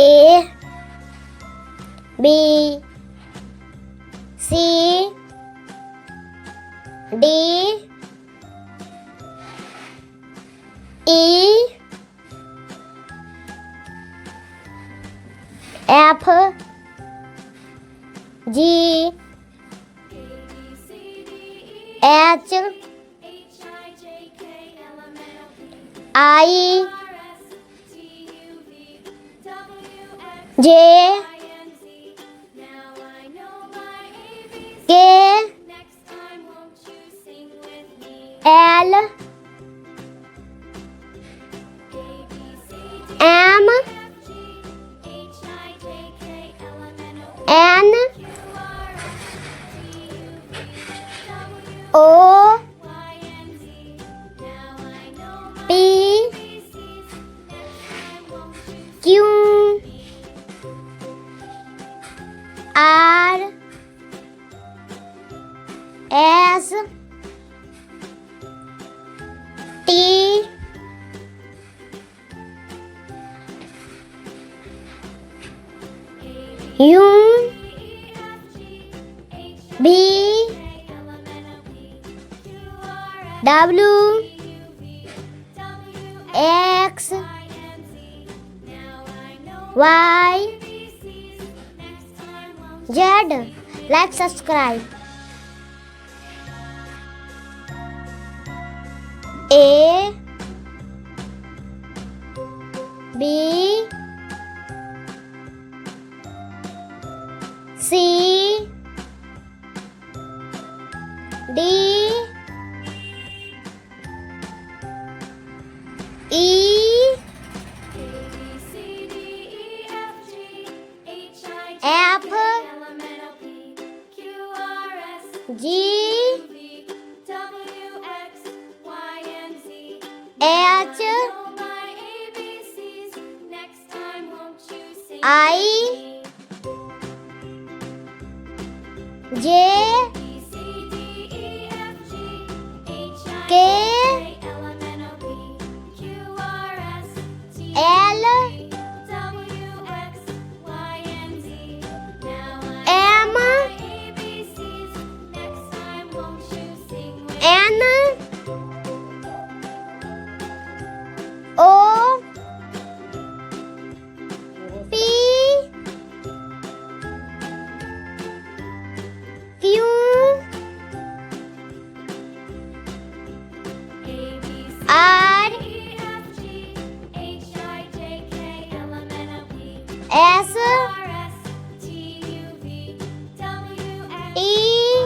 A B C D E F G H I J K L M N O P Q R S T U B W X Y Z. Like, subscribe. A B C D E F G H I J K L M N O P Q R S T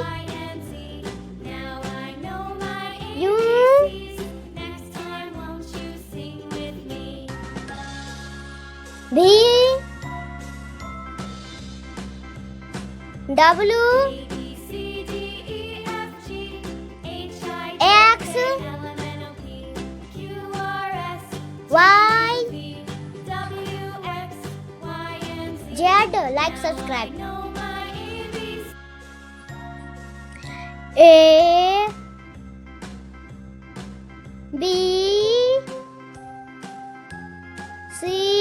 U V W X Y Z. Like, subscribe. A B C